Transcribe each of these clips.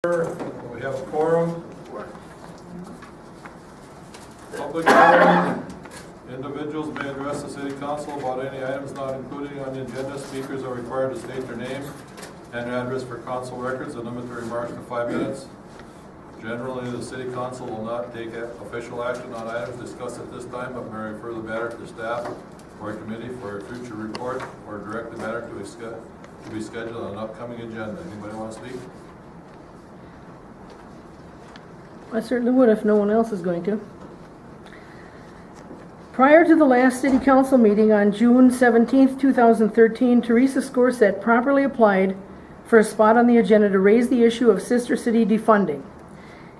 We have a quorum. Public hearing. Individuals may address the city council about any items not included on the agenda. Speakers are required to state their name and address for council records and limit their remarks to 5 minutes. Generally, the city council will not take official action on items discussed at this time, but may refer the matter to staff or a committee for a future report or direct the matter to be scheduled on an upcoming agenda. Anybody want to speak? I certainly would if no one else is going to. Prior to the last City Council meeting on June 17, 2013, Theresa Scorsett properly applied for a spot on the agenda to raise the issue of Sister City defunding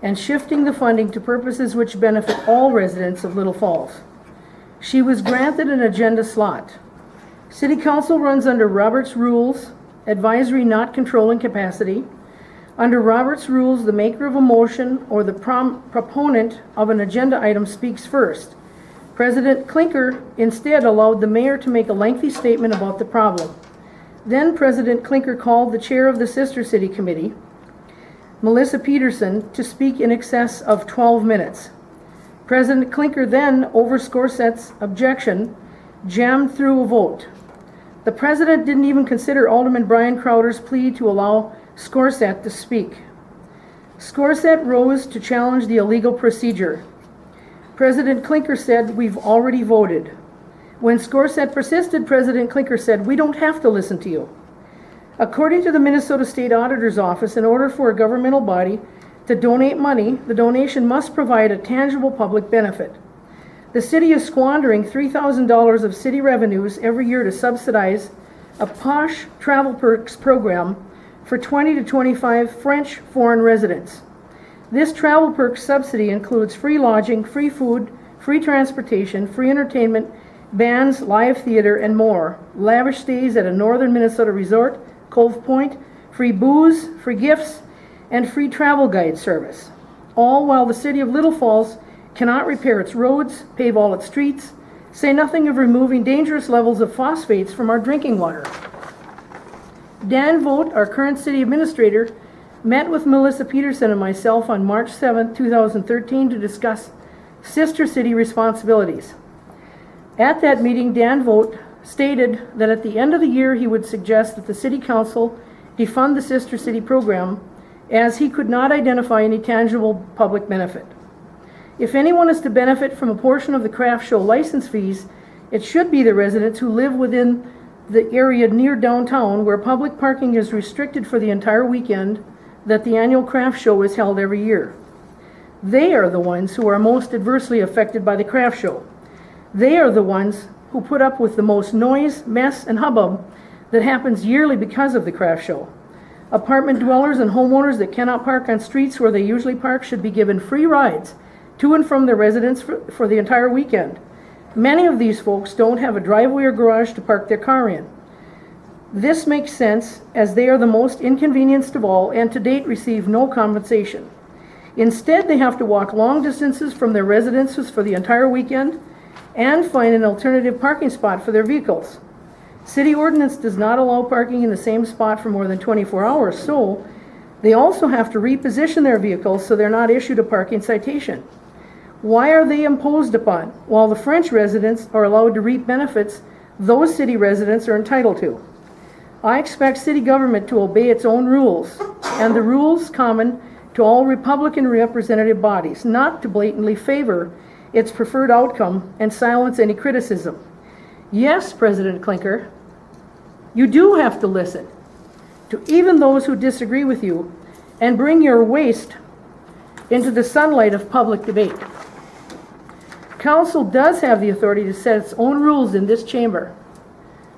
and shifting the funding to purposes which benefit all residents of Little Falls. She was granted an agenda slot. City Council runs under Robert's Rules, advisory not controlling capacity. Under Robert's Rules, the maker of a motion or the proponent of an agenda item speaks first. President Clinker instead allowed the mayor to make a lengthy statement about the problem. Then President Clinker called the chair of the Sister City Committee, Melissa Peterson, to speak in excess of 12 minutes. President Clinker then, over Scorsett's objection, jammed through a vote. The president didn't even consider Alderman Brian Crowder's plea to allow Scorsett to speak. Scorsett rose to challenge the illegal procedure. President Clinker said, "We've already voted." When Scorsett persisted, President Clinker said, "We don't have to listen to you." According to the Minnesota State Auditor's Office, in order for a governmental body to donate money, the donation must provide a tangible public benefit. The city is squandering $3,000 of city revenues every year to subsidize a posh travel perks program for 20 to 25 French foreign residents. This travel perks subsidy includes free lodging, free food, free transportation, free entertainment, bands, live theater, and more, lavish stays at a northern Minnesota resort, Cove Point, free booze, free gifts, and free travel guide service. All while the city of Little Falls cannot repair its roads, pave all its streets, say nothing of removing dangerous levels of phosphates from our drinking water. Dan Vogt, our current city administrator, met with Melissa Peterson and myself on March 7, 2013 to discuss Sister City responsibilities. At that meeting, Dan Vogt stated that at the end of the year he would suggest that the City Council defund the Sister City program as he could not identify any tangible public benefit. If anyone is to benefit from a portion of the craft show license fees, it should be the residents who live within the area near downtown where public parking is restricted for the entire weekend that the annual craft show is held every year. They are the ones who are most adversely affected by the craft show. They are the ones who put up with the most noise, mess, and hubbub that happens yearly because of the craft show. Apartment dwellers and homeowners that cannot park on streets where they usually park should be given free rides to and from their residence for the entire weekend. Many of these folks don't have a driveway or garage to park their car in. This makes sense as they are the most inconvenienced of all and to date receive no compensation. Instead, they have to walk long distances from their residences for the entire weekend and find an alternative parking spot for their vehicles. City ordinance does not allow parking in the same spot for more than 24 hours, so they also have to reposition their vehicles so they're not issued a parking citation. Why are they imposed upon, while the French residents are allowed to reap benefits those city residents are entitled to? I expect city government to obey its own rules, and the rules common to all Republican representative bodies, not to blatantly favor its preferred outcome and silence any criticism. Yes, President Clinker, you do have to listen to even those who disagree with you and bring your waste into the sunlight of public debate. Council does have the authority to set its own rules in this chamber.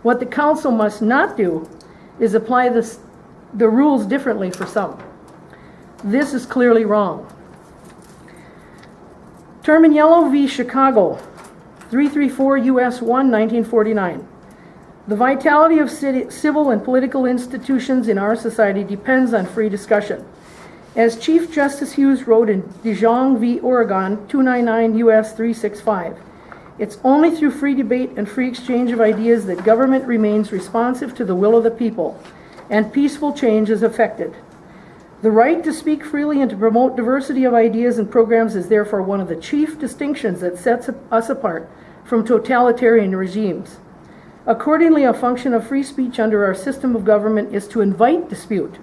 What the council must not do is apply the rules differently for some. This is clearly wrong. Terminiello v. Chicago, 334 U.S. 1, 1949. The vitality of civil and political institutions in our society depends on free discussion. As Chief Justice Hughes wrote in DeJong v. Oregon, 299 U.S. 365, it's only through free debate and free exchange of ideas that government remains responsive to the will of the people and peaceful change is effected. The right to speak freely and to promote diversity of ideas and programs is therefore one of the chief distinctions that sets us apart from totalitarian regimes. Accordingly, a function of free speech under our system of government is to invite dispute.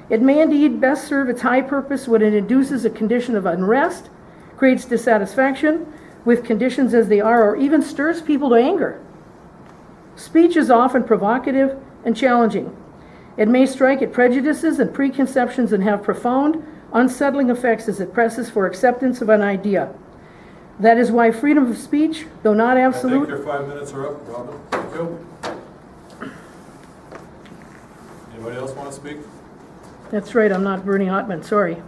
It may indeed best serve its high purpose when it induces a condition of unrest, creates dissatisfaction with conditions as they are, or even stirs people to anger. Speech is often provocative and challenging. It may strike at prejudices and preconceptions and have profound, unsettling effects as it presses for acceptance of an idea. That is why freedom of speech, though not I think absolute... your 5 minutes are up, Robin. Thank you. Anybody else want to speak? That's right, I'm not Bernie Athmann, sorry.